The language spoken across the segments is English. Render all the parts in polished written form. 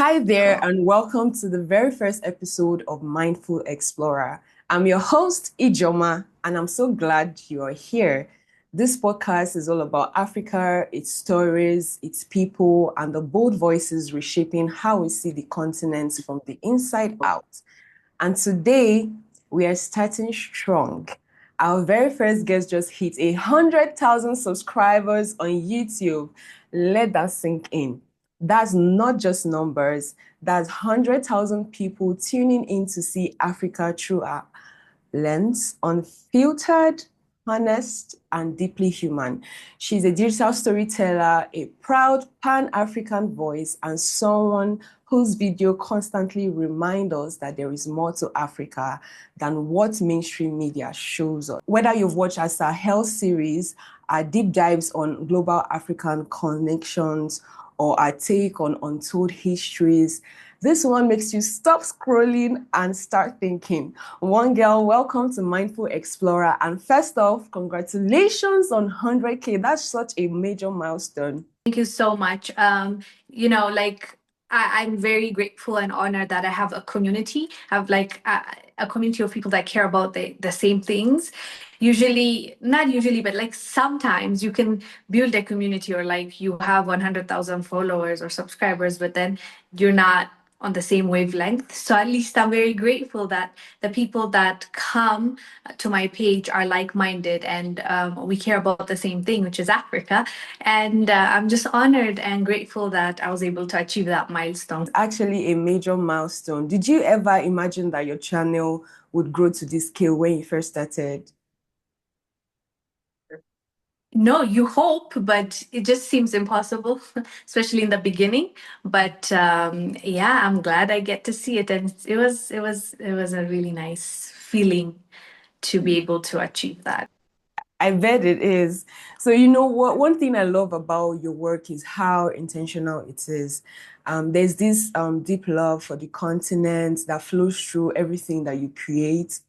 Hi there, and welcome to the very first episode of Mindful Explorer. I'm your host, Ijeoma, and I'm so glad you are here. This podcast is all about Africa, its stories, its people, and the bold voices reshaping how we see the continent from the inside out. And today, we are starting strong. Our very first guest just hit 100,000 subscribers on YouTube. Let that sink in. That's not just numbers, that's 100,000 people tuning in to see Africa through our lens, unfiltered, honest, and deeply human. She's a digital storyteller, a proud Pan-African voice, and someone whose video constantly reminds us that there is more to Africa than what mainstream media shows us. Whether you've watched our Sahel series, our deep dives on global African connections, or our take on untold histories, this one makes you stop scrolling and start thinking. Wongel, welcome to Mindful Explorer. And first off, congratulations on 100K. That's such a major milestone. Thank you so much. I'm very grateful and honored that I have a community. I have a community of people that care about the same things. Usually, not usually, but like sometimes you can build a community or like you have 100,000 followers or subscribers, but then you're not on the same wavelength. So at least I'm very grateful that the people that come to my page are like-minded and we care about the same thing, which is Africa. And I'm just honored and grateful that I was able to achieve that milestone. Actually, a major milestone. Did you ever imagine that your channel would grow to this scale when you first started? No, you hope, but it just seems impossible, especially in the beginning. But yeah, I'm glad I get to see it, and it was a really nice feeling to be able to achieve that. I bet it is. So, you know what? One thing I love about your work is how intentional it is. There's this deep love for the continent that flows through everything that you create.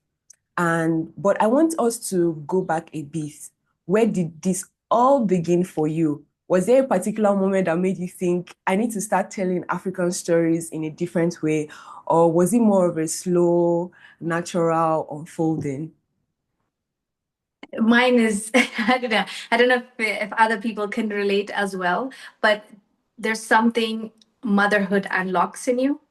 But I want us to go back a bit. Where did this all begin for you? Was there a particular moment that made you think, I need to start telling African stories in a different way? Or was it more of a slow, natural unfolding? Mine is I don't know if other people can relate as well, but there's something motherhood unlocks in you.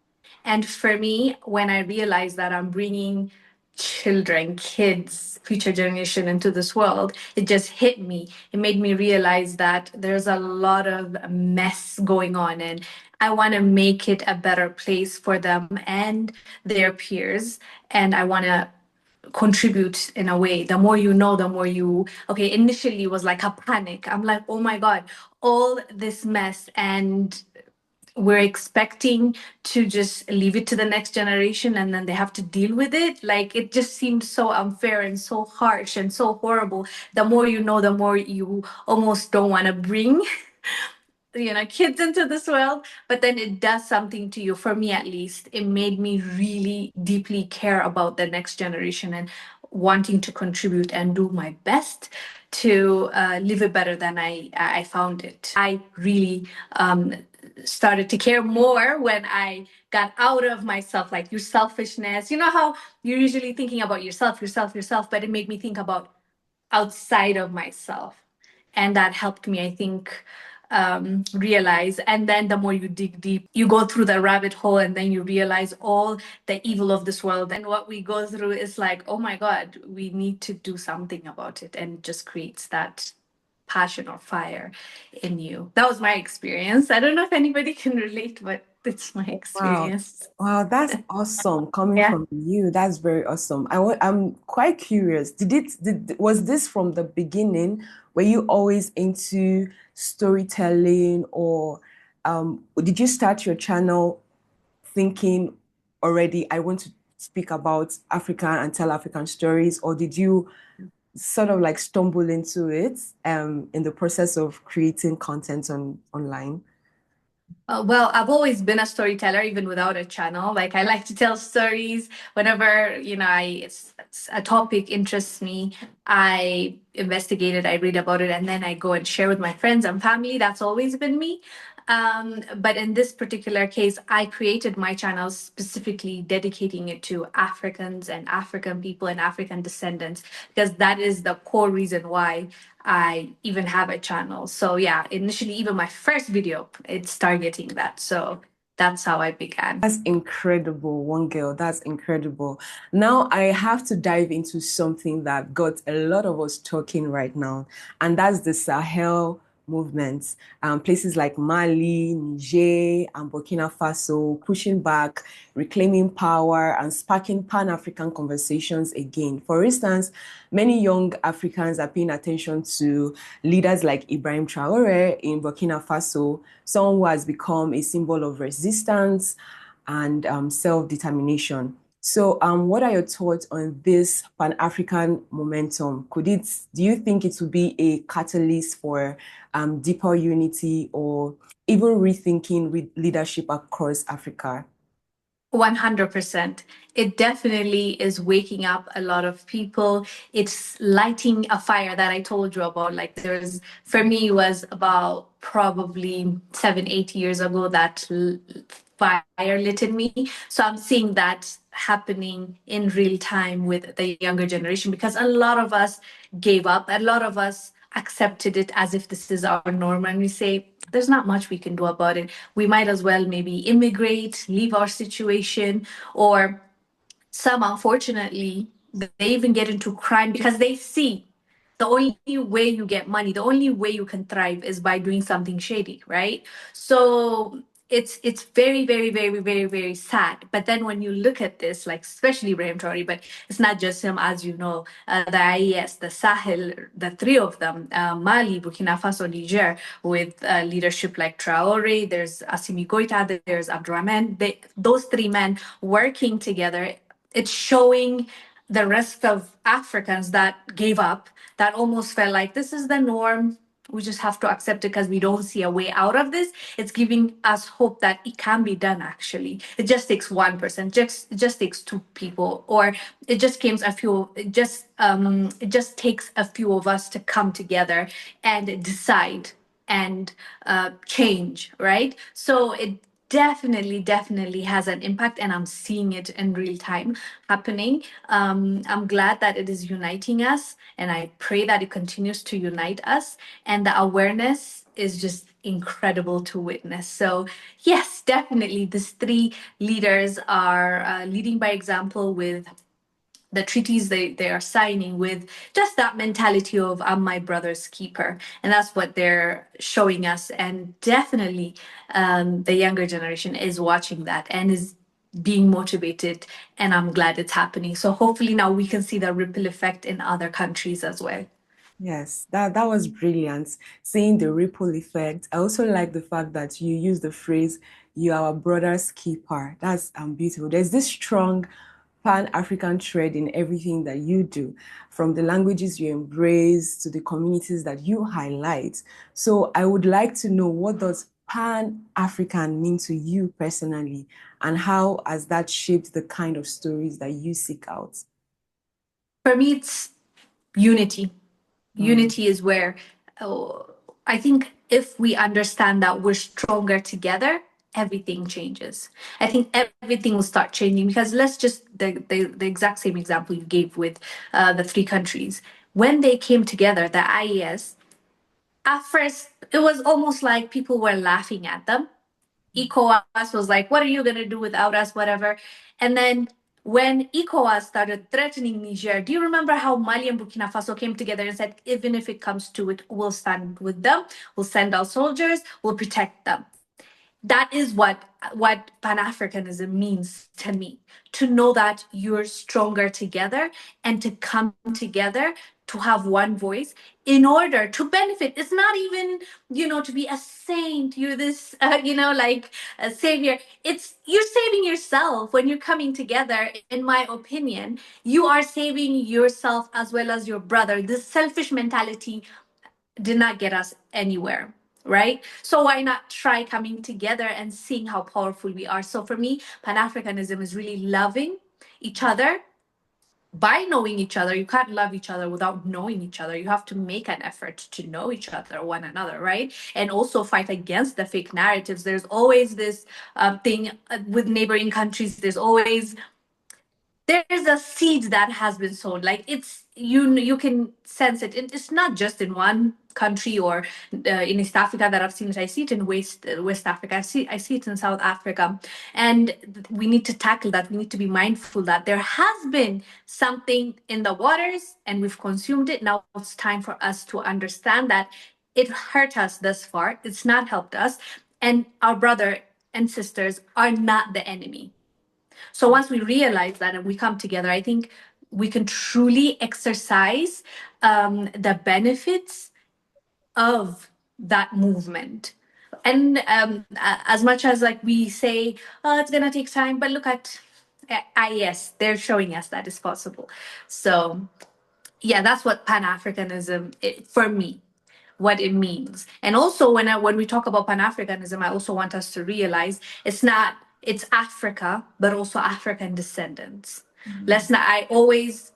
And for me, when I realized that I'm bringing children, kids, future generation into this world, it just hit me. It made me realize that there's a lot of mess going on, and I want to make it a better place for them and their peers. And I want to contribute in a way. The more you know, the more you, okay, initially it was like a panic. I'm like, oh my God, all this mess, and we're expecting to just leave it to the next generation and then they have to deal with it. Like it just seemed so unfair and so harsh and so horrible. The more you know, the more you almost don't want to bring kids into this world. But then it does something to you. For me at least, it made me really deeply care about the next generation and wanting to contribute and do my best to live it better than I found it. I really started to care more when I got out of myself, like your selfishness. You know how you're usually thinking about yourself, but it made me think about outside of myself. And that helped me, I think, realize. And then the more you dig deep, you go through the rabbit hole and then you realize all the evil of this world. And what we go through is like, oh my God, we need to do something about it. And it just creates that passion or fire in you. That was my experience. I don't know if anybody can relate, but it's my Wow. experience. Wow, that's awesome coming Yeah. from you. That's very awesome. I'm quite curious. Was this from the beginning? Were you always into storytelling, or did you start your channel thinking already, I want to speak about Africa and tell African stories, or did you sort of like stumble into it in the process of creating content online? Well, I've always been a storyteller, even without a channel. Like I like to tell stories whenever a topic interests me. I investigate it, I read about it, and then I go and share with my friends and family. That's always been me. But in this particular case, I created my channel specifically dedicating it to Africans and African people and African descendants, because that is the core reason why I even have a channel. So yeah, initially, even my first video, it's targeting that. So that's how I began. That's incredible, Wongel. That's incredible. Now I have to dive into something that got a lot of us talking right now, and that's the Sahel movement. Places like Mali, Niger, and Burkina Faso pushing back, reclaiming power, and sparking Pan-African conversations again. For instance, many young Africans are paying attention to leaders like Ibrahim Traore in Burkina Faso, someone who has become a symbol of resistance and self-determination. So, what are your thoughts on this Pan-African momentum? Do you think it would be a catalyst for deeper unity or even rethinking leadership across Africa? 100%. It definitely is waking up a lot of people. It's lighting a fire that I told you about. Like for me, it was about probably 7, 8 years ago that fire lit in me. So I'm seeing that happening in real time with the younger generation, because a lot of us gave up. A lot of us accepted it as if this is our norm. And we say, there's not much we can do about it. We might as well maybe immigrate, leave our situation, or some, unfortunately, they even get into crime because they see the only way you get money, the only way you can thrive is by doing something shady, right? So it's very, very, very, very, very sad. But then when you look at this, like especially Ibrahim Traore, but it's not just him, as you know, the IES, the Sahel, the three of them, Mali, Burkina Faso, Niger, with leadership like Traore, there's Assimi Goita, there's Abdurrahman, those three men working together. It's showing the rest of Africans that gave up, that almost felt like this is the norm. We just have to accept it because we don't see a way out of this. It's giving us hope that it can be done actually. It just takes one person, it just takes two people, or it just takes a few of us to come together and decide and change, right? So it definitely has an impact, and I'm seeing it in real time happening. I'm glad that it is uniting us, and I pray that it continues to unite us, and the awareness is just incredible to witness. So yes, definitely these three leaders are leading by example with the treaties they are signing, with just that mentality of I'm my brother's keeper, and that's what they're showing us. And definitely the younger generation is watching that and is being motivated, and I'm glad it's happening. So hopefully now we can see the ripple effect in other countries as well. Yes, that was brilliant. Seeing the ripple effect. I also like the fact that you use the phrase, you are our brother's keeper. That's beautiful. There's this strong Pan-African thread in everything that you do, from the languages you embrace to the communities that you highlight. So I would like to know, what does Pan-African mean to you personally, and how has that shaped the kind of stories that you seek out? For me, it's unity. Mm, Unity is where oh, I think if we understand that we're stronger together, everything changes. I think everything will start changing, because let's just the exact same example you gave with the three countries. When they came together, the IES, at first it was almost like people were laughing at them. ECOWAS was like, what are you going to do without us, whatever. And then when ECOWAS started threatening Niger, do you remember how Mali and Burkina Faso came together and said, even if it comes to it, we'll stand with them, we'll send our soldiers, we'll protect them. That is what Pan-Africanism means to me, to know that you're stronger together and to come together to have one voice in order to benefit. It's not even, to be a saint, you're this, like a savior. It's you're saving yourself when you're coming together. In my opinion, you are saving yourself as well as your brother. This selfish mentality did not get us anywhere, right? So why not try coming together and seeing how powerful we are? So for me, Pan-Africanism is really loving each other, by knowing each other. You can't love each other without knowing each other. You have to make an effort to know each other, one another, right? And also fight against the fake narratives. There's always this thing with neighboring countries. There's a seed that has been sown. Like, it's, you can sense it. It's not just in one country or in East Africa that I've seen it. I see it in West Africa. I see it in South Africa, and we need to tackle that. We need to be mindful that there has been something in the waters, and we've consumed it. Now it's time for us to understand that it hurt us thus far. It's not helped us, and our brother and sisters are not the enemy. So once we realize that and we come together, I think we can truly exercise the benefits of that movement. And as much as like we say, oh, it's gonna take time, but look at IES, they're showing us that it's possible. So yeah, that's what Pan-Africanism for me, what it means. And also when we talk about Pan-Africanism, I also want us to realize it's Africa, but also African descendants. Let's not I always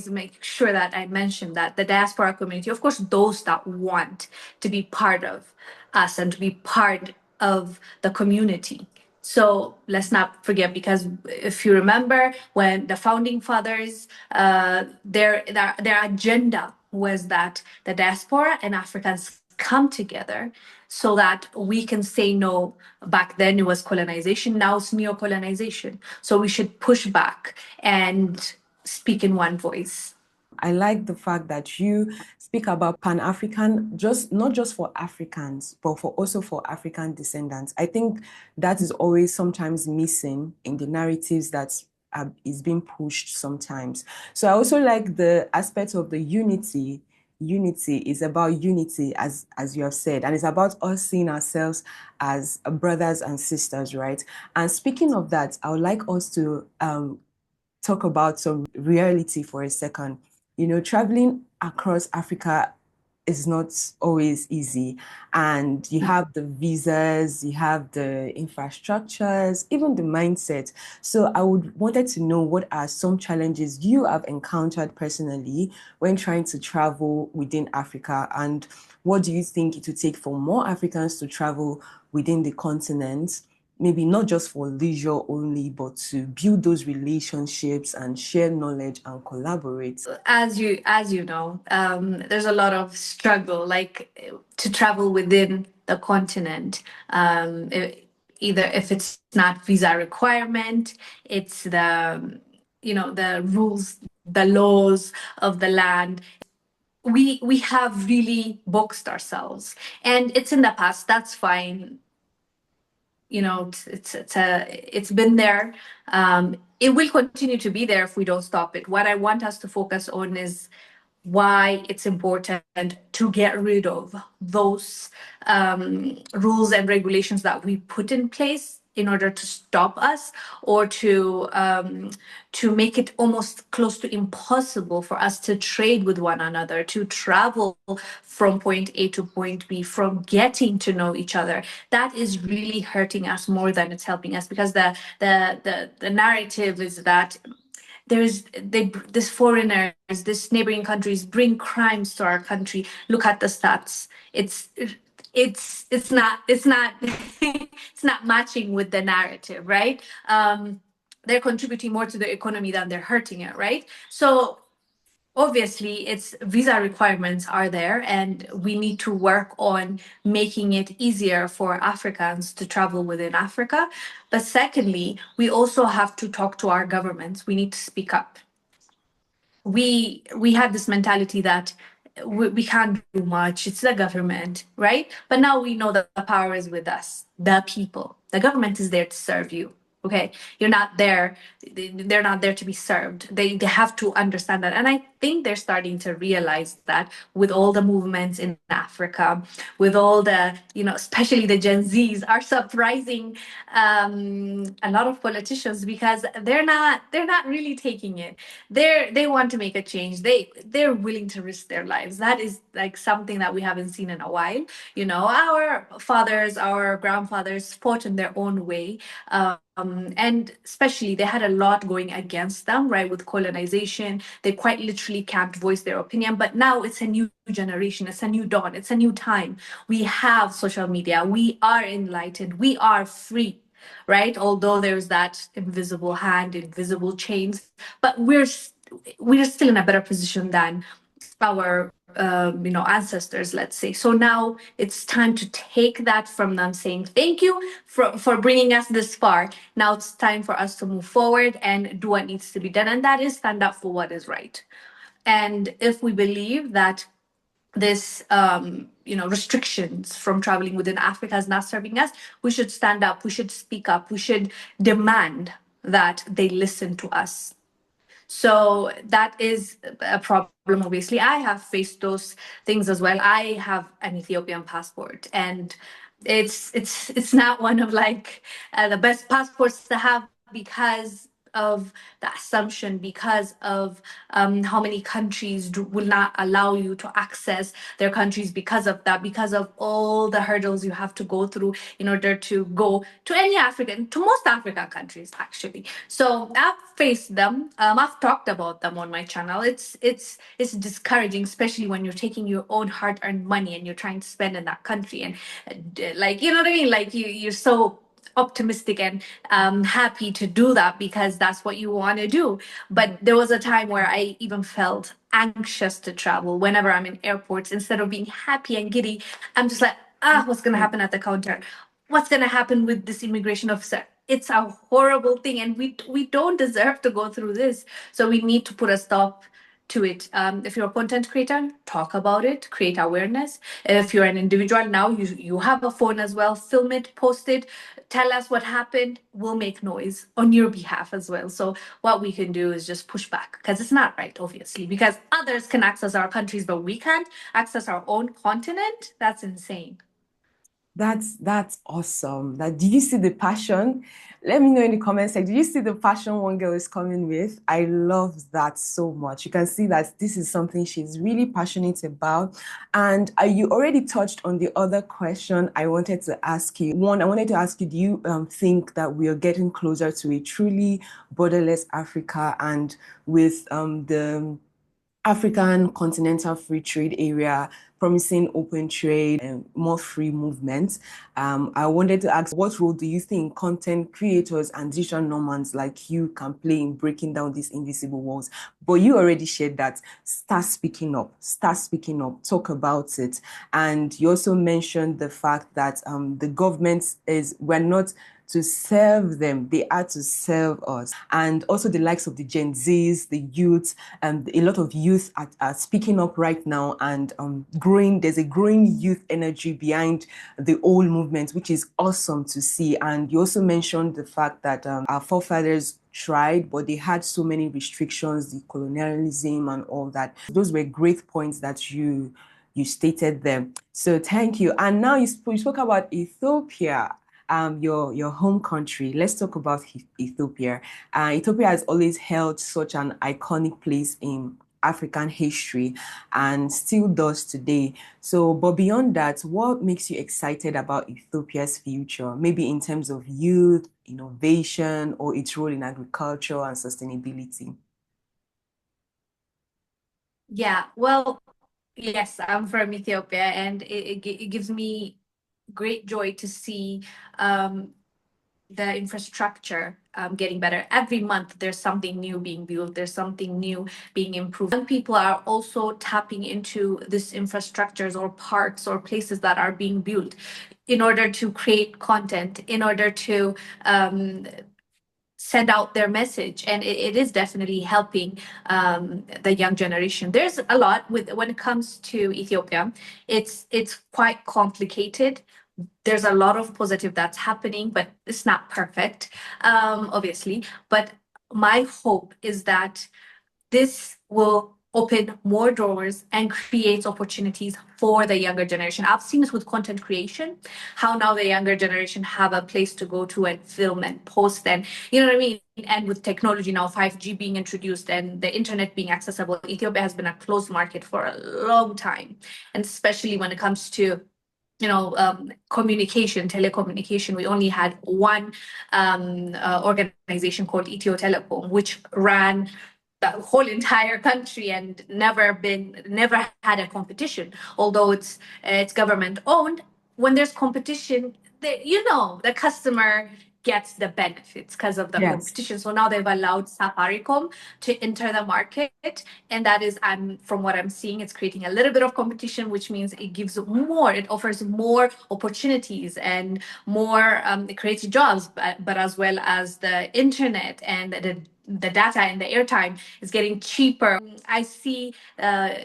make sure that I mention that the diaspora community, of course, those that want to be part of us and to be part of the community. So let's not forget, because if you remember when the founding fathers, their agenda was that the diaspora and Africans come together so that we can say no. Back then it was colonization, now it's neo-colonization. So we should push back and speak in one voice. I like the fact that you speak about Pan-African, just not just for Africans, but for also for African descendants. I think that is always sometimes missing in the narratives that is being pushed sometimes. So I also like the aspect of the unity. Unity is about unity, as you have said, and it's about us seeing ourselves as brothers and sisters, right? And speaking of that, I would like us to talk about some reality for a second. You know, traveling across Africa is not always easy. And you have the visas, you have the infrastructures, even the mindset. So I would wanted to know, what are some challenges you have encountered personally when trying to travel within Africa? And what do you think it would take for more Africans to travel within the continent? Maybe not just for leisure only, but to build those relationships and share knowledge and collaborate. As you know, there's a lot of struggle, like to travel within the continent. Either if it's not visa requirement, it's the rules, the laws of the land. We have really boxed ourselves, and it's in the past. That's fine. It's been there. It will continue to be there if we don't stop it. What I want us to focus on is why it's important to get rid of those rules and regulations that we put in place in order to stop us, or to make it almost close to impossible for us to trade with one another, to travel from point A to point B, from getting to know each other. That is really hurting us more than it's helping us, because the narrative is that this foreigners, this neighboring countries bring crimes to our country. Look at the stats. It's not it's not matching with the narrative, right? They're contributing more to the economy than they're hurting it, right? So obviously it's visa requirements are there, and we need to work on making it easier for Africans to travel within Africa. But secondly, we also have to talk to our governments. We need to speak up. We had this mentality that we can't do much, it's the government, right? But now we know that the power is with us, the people. The government is there to serve you. Okay, you're not there, they're not there to be served. They have to understand that. And I think they're starting to realize that with all the movements in Africa, with all the, especially the Gen Zs are surprising a lot of politicians because they're not really taking it. They want to make a change. They're willing to risk their lives. That is like something that we haven't seen in a while. Our fathers, our grandfathers fought in their own way. And especially they had a lot going against them, right? With colonization, they quite literally can't voice their opinion. But now it's a new generation, it's a new dawn, it's a new time. We have social media, we are enlightened, we are free, right? Although there's that invisible hand, invisible chains, but we're still in a better position than our ancestors, let's say. So now it's time to take that from them, saying thank you for bringing us this far. Now it's time for us to move forward and do what needs to be done, and that is stand up for what is right. And if we believe that this restrictions from traveling within Africa is not serving us, we should stand up, we should speak up, we should demand that they listen to us. So that is a problem, obviously. I have faced those things as well. I have an Ethiopian passport, and it's not one of like the best passports to have because of the assumption, because of how many countries will not allow you to access their countries because of that, because of all the hurdles you have to go through in order to go to most African countries, actually. So I've faced them. I've talked about them on my channel. It's discouraging, especially when you're taking your own hard-earned money and you're trying to spend in that country, and like, you know what I mean? Like you're so optimistic and happy to do that because that's what you want to do. But there was a time where I even felt anxious to travel. Whenever I'm in airports, instead of being happy and giddy, I'm just like, what's going to happen at the counter? What's going to happen with this immigration officer? It's a horrible thing, and we don't deserve to go through this. So we need to put a stop to it. If you're a content creator, talk about it, create awareness. If you're an individual, now you have a phone as well, film it, post it, tell us what happened. We'll make noise on your behalf as well. So what we can do is just push back, because it's not right, obviously, because others can access our countries, but we can't access our own continent. That's insane. That's awesome. Do you see the passion? Let me know in the comment section. Do you see the passion Wongel is coming with? I love that so much. You can see that this is something she's really passionate about. And you already touched on the other question I wanted to ask you. One, I wanted to ask you, do you think that we are getting closer to a truly borderless Africa, and with the African Continental Free Trade Area promising open trade and more free movement? I wanted to ask, what role do you think content creators and digital nomads like you can play in breaking down these invisible walls? But you already shared that. Start speaking up, talk about it. And you also mentioned the fact that the government we're not to serve them, they are to serve us. And also the likes of the Gen Zs, the youth, and a lot of youth are speaking up right now and growing. There's a growing youth energy behind the old movement, which is awesome to see. And you also mentioned the fact that our forefathers tried, but they had so many restrictions, the colonialism and all that. Those were great points that you stated there. So thank you. And now you spoke about Ethiopia, your home country. Let's talk about Ethiopia. Ethiopia has always held such an iconic place in African history and still does today. So, but beyond that, what makes you excited about Ethiopia's future? Maybe in terms of youth, innovation, or its role in agriculture and sustainability? Yeah, well, yes, I'm from Ethiopia, and it gives me great joy to see the infrastructure getting better. Every month, there's something new being built, there's something new being improved. Young people are also tapping into this infrastructures or parks or places that are being built in order to create content, in order to send out their message, and it is definitely helping the young generation. There's a lot with when it comes to Ethiopia. It's quite complicated. There's a lot of positive that's happening, but it's not perfect, obviously. But my hope is that this will open more doors and creates opportunities for the younger generation. I've seen this with content creation, how now the younger generation have a place to go to and film and post, and you know what I mean? And with technology now, 5G being introduced and the internet being accessible, Ethiopia has been a closed market for a long time. And especially when it comes to communication, telecommunication, we only had one organization called Ethio Telecom, which ran the whole entire country and never had a competition. Although it's government owned, when there's competition, the customer gets the benefits because of the Yes. competition. So now they've allowed Safaricom to enter the market, and that is, from what I'm seeing, it's creating a little bit of competition, which means it offers more opportunities and more, it creates jobs, but as well as the internet and the data and the airtime is getting cheaper. I see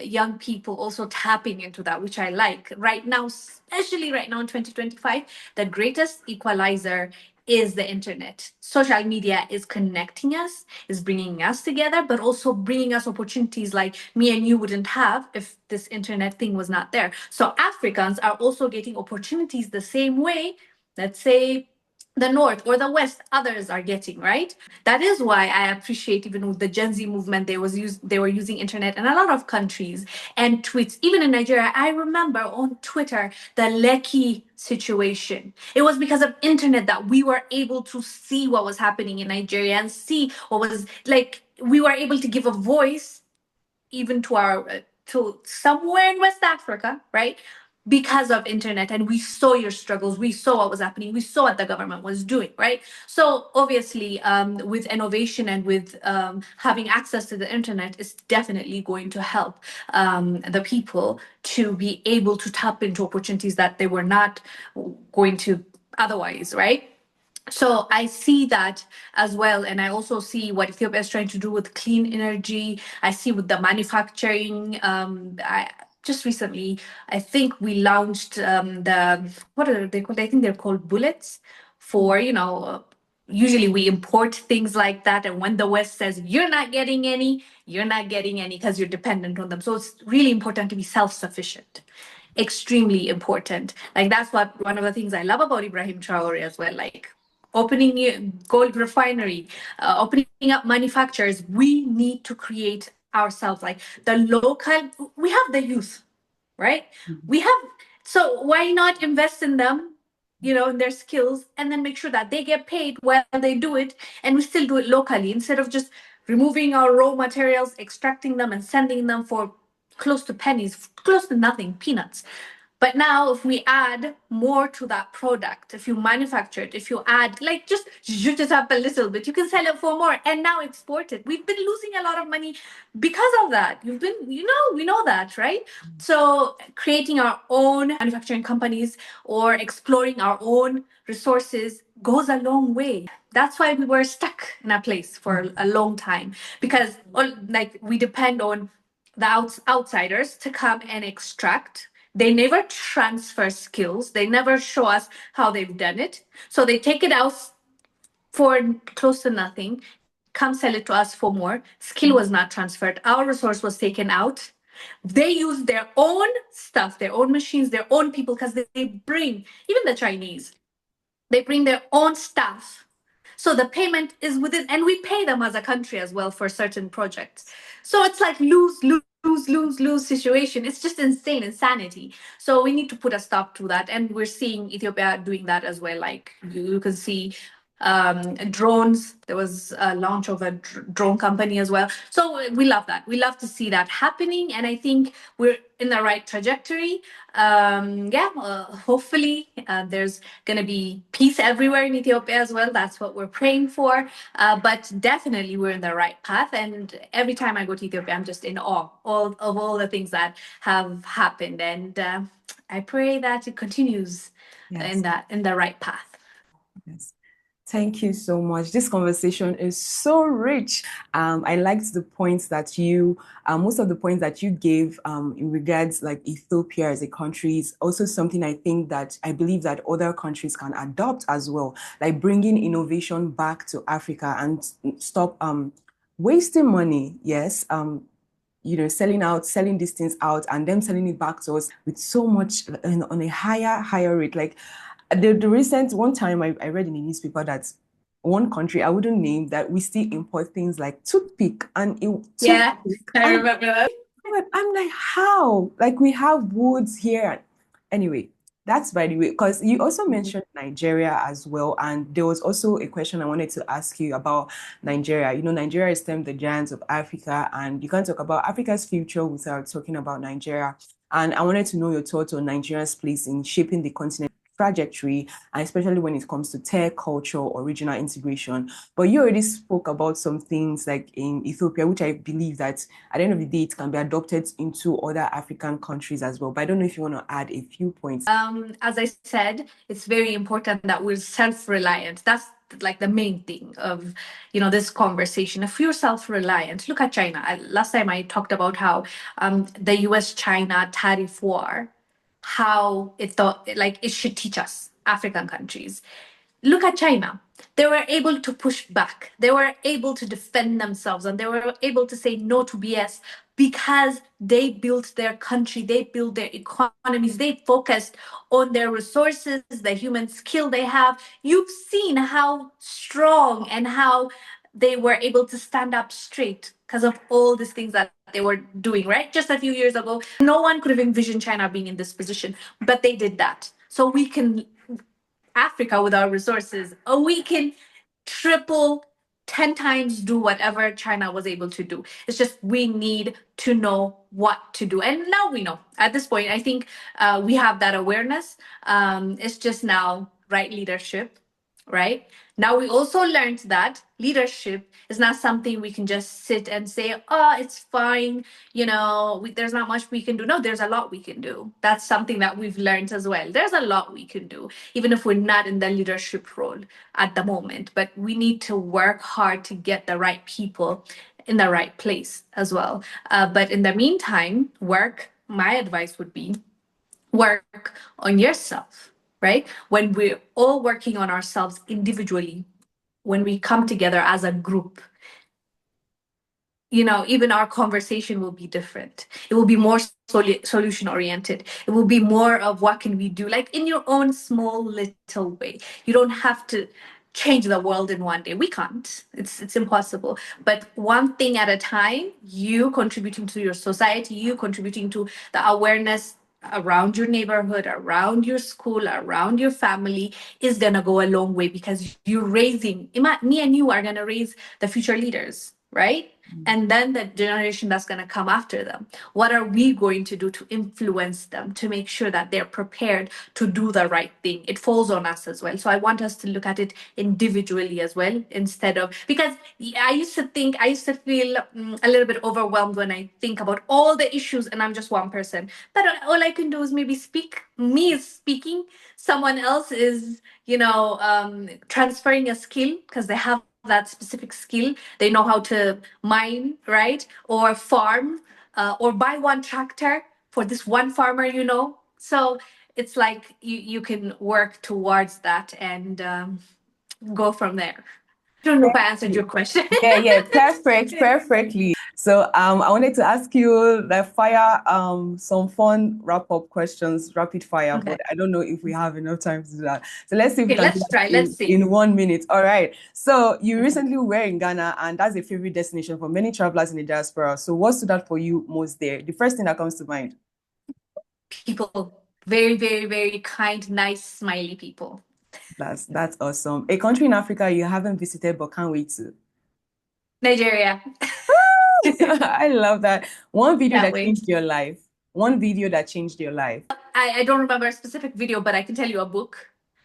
young people also tapping into that, which I like. Right now, especially right now in 2025, the greatest equalizer is the internet. Social media is connecting us, is bringing us together, but also bringing us opportunities like me and you wouldn't have if this internet thing was not there. So Africans are also getting opportunities the same way, let's say, the North or the West, others are getting, right? That is why I appreciate, even with the Gen Z movement, they were using internet in a lot of countries and tweets. Even in Nigeria, I remember on Twitter the Lekki situation. It was because of internet that we were able to see what was happening in Nigeria and see what was like. We were able to give a voice even to our to somewhere in West Africa, right? Because of internet, and we saw your struggles, we saw what was happening, we saw what the government was doing, right? So obviously, with innovation and with having access to the internet is definitely going to help the people to be able to tap into opportunities that they were not going to otherwise, right? So I see that as well, and I also see what Ethiopia is trying to do with clean energy. I see with the manufacturing. Just recently, I think we launched the, what are they called? I think they're called bullets for, usually we import things like that, and when the West says you're not getting any, you're not getting any because you're dependent on them. So it's really important to be self-sufficient. Extremely important. Like that's what one of the things I love about Ibrahim Traore as well. Like opening gold refinery, opening up manufacturers. We need to create ourselves, like the local. We have the youth, right? We have, so why not invest in them, in their skills, and then make sure that they get paid while they do it, and we still do it locally instead of just removing our raw materials, extracting them, and sending them for close to pennies, close to nothing, peanuts. But now, if we add more to that product, if you manufacture it, if you add, like, just zhuzh it up a little bit, you can sell it for more and now export it. We've been losing a lot of money because of that. We know that, right? So, creating our own manufacturing companies or exploring our own resources goes a long way. That's why we were stuck in a place for a long time, because, like, we depend on the outsiders to come and extract. They never transfer skills. They never show us how they've done it. So they take it out for close to nothing, come sell it to us for more. Skill was not transferred. Our resource was taken out. They use their own stuff, their own machines, their own people, because they bring, even the Chinese, they bring their own staff. So the payment is within, and we pay them as a country as well for certain projects. So it's like lose situation. It's just insane, insanity. So we need to put a stop to that. And we're seeing Ethiopia doing that as well. Like you can see drones. There was a launch of a drone company as well. So we love that. We love to see that happening. And I think we're in the right trajectory. Hopefully there's going to be peace everywhere in Ethiopia as well. That's what we're praying for. But definitely we're in the right path. And every time I go to Ethiopia, I'm just in awe of all the things that have happened. And I pray that it continues in the right path. Yes. Thank you so much. This conversation is so rich. I liked the points that most of the points that you gave in regards like Ethiopia as a country is also something I believe that other countries can adopt as well, like bringing innovation back to Africa and stop wasting money. Yes. selling these things out and them selling it back to us with so much on a higher rate. Like the recent one time I read in the newspaper that one country, I wouldn't name, that we still import things like toothpick and Yeah, toothpick. I And remember that. I'm like, how? Like we have woods here. Anyway, that's by the way, because you also mentioned Nigeria as well. And there was also a question I wanted to ask you about Nigeria. Nigeria is termed the giants of Africa, and you can't talk about Africa's future without talking about Nigeria. And I wanted to know your thoughts on Nigeria's place in shaping the continent trajectory, and especially when it comes to tech, culture, or regional integration. But you already spoke about some things like in Ethiopia, which I believe that at the end of the day, it can be adopted into other African countries as well. But I don't know if you want to add a few points. As I said, it's very important that we're self-reliant. That's like the main thing of this conversation. If you're self-reliant, look at China. Last time I talked about how the US-China tariff war, how it thought like it should teach us African countries. Look at China. They were able to push back. They were able to defend themselves, and they were able to say no to BS because they built their country, they built their economies, they focused on their resources, the human skill they have. You've seen how strong and how they were able to stand up straight because of all these things that they were doing, right? Just a few years ago, no one could have envisioned China being in this position, but they did that. So we can Africa with our resources, or we can triple, 10 times do whatever China was able to do. It's just we need to know what to do. And now we know. At this point, I think we have that awareness. It's just now right leadership, right? Now we also learned that leadership is not something we can just sit and say, oh, it's fine. There's not much we can do. No, there's a lot we can do. That's something that we've learned as well. There's a lot we can do, even if we're not in the leadership role at the moment. But we need to work hard to get the right people in the right place as well. But in the meantime, my advice would be work on yourself, right? When we're all working on ourselves individually, when we come together as a group, even our conversation will be different. It will be more solution oriented. It will be more of what can we do, like in your own small little way. You don't have to change the world in one day. We can't. It's impossible. But one thing at a time, you contributing to your society, you contributing to the awareness around your neighborhood, around your school, around your family is gonna go a long way because you're raising, me and you are gonna raise the future leaders, right? And then the generation that's going to come after them. What are we going to do to influence them, to make sure that they're prepared to do the right thing? It falls on us as well. So I want us to look at it individually as well, instead of, because I used to feel a little bit overwhelmed when I think about all the issues and I'm just one person. But all I can do is maybe speak. Me is speaking. Someone else is, transferring a skill because they have that specific skill. They know how to mine, right? Or farm, or buy one tractor for this one farmer, So it's like you can work towards that and go from there. I don't know if I answered your question. Yeah, perfectly. So I wanted to ask you fire some fun wrap-up questions, rapid fire, Okay. but I don't know if we have enough time to do that. So let's see if we Okay, can do let's that try. Let's see. in 1 minute. All right. So you recently were in Ghana, and that's a favorite destination for many travelers in the diaspora. So what stood out for you most there? The first thing that comes to mind. People, very, very, very kind, nice, smiley people. That's awesome. A country in Africa you haven't visited but can't wait to. Nigeria. I love that. One video Can't that wait. changed your life. One video that changed your life. I don't remember a specific video, but I can tell you a book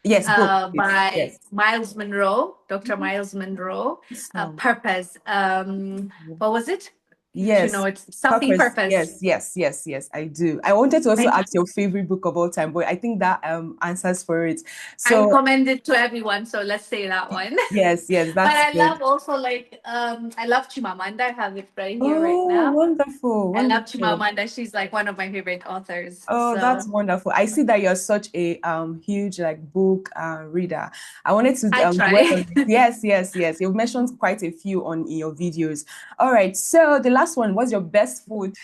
Yes, book. by Yes. Miles Monroe, Dr. Miles Monroe. Awesome. Purpose. What was it? Yes. It's something Purpose. purpose. Yes, I do. I wanted to also I, ask your favorite book of all time, but I think that answers for it. I So recommend it to everyone, so let's say that one. yes, But that's I good. love also I love Chimamanda. I have it right here right Oh, now. wonderful, I love wonderful. Chimamanda. She's like one of my favorite authors. Oh, that's So wonderful. I see that you're such a huge book reader. I wanted to I dwell try. on it. Yes. You've mentioned quite a few on in your videos. All right. So the last one, what's your best food?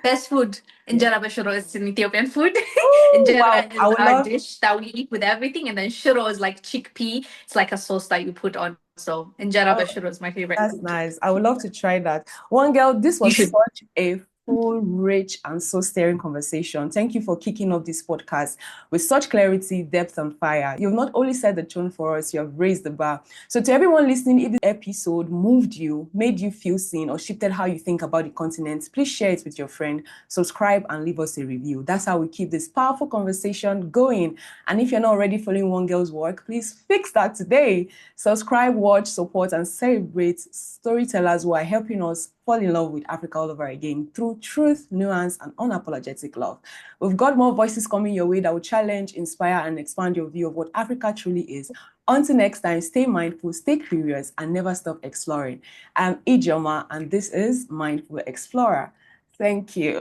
Best food. Injera bashiro is an Ethiopian food. Ooh, wow, Injera I is would our love. dish that we eat with everything, and then shiro is like chickpea. It's like a sauce that you put on. So injera Oh, bashiro is my favorite that's food. nice. I would love to try that. Wongel, this You was should. such a full, rich, and so stirring conversation. Thank you for kicking off this podcast with such clarity, depth, and fire. You've not only set the tone for us, you have raised the bar. So, to everyone listening, if this episode moved you, made you feel seen, or shifted how you think about the continent, please share it with your friend, subscribe, and leave us a review. That's how we keep this powerful conversation going. And if you're not already following Wongel's work, please fix that today. Subscribe, watch, support, and celebrate storytellers who are helping us fall in love with Africa all over again through truth, nuance, and unapologetic love. We've got more voices coming your way that will challenge, inspire, and expand your view of what Africa truly is. Until next time, stay mindful, stay curious, and never stop exploring. I'm Ejeomah, and this is Mindful Explorer. Thank you.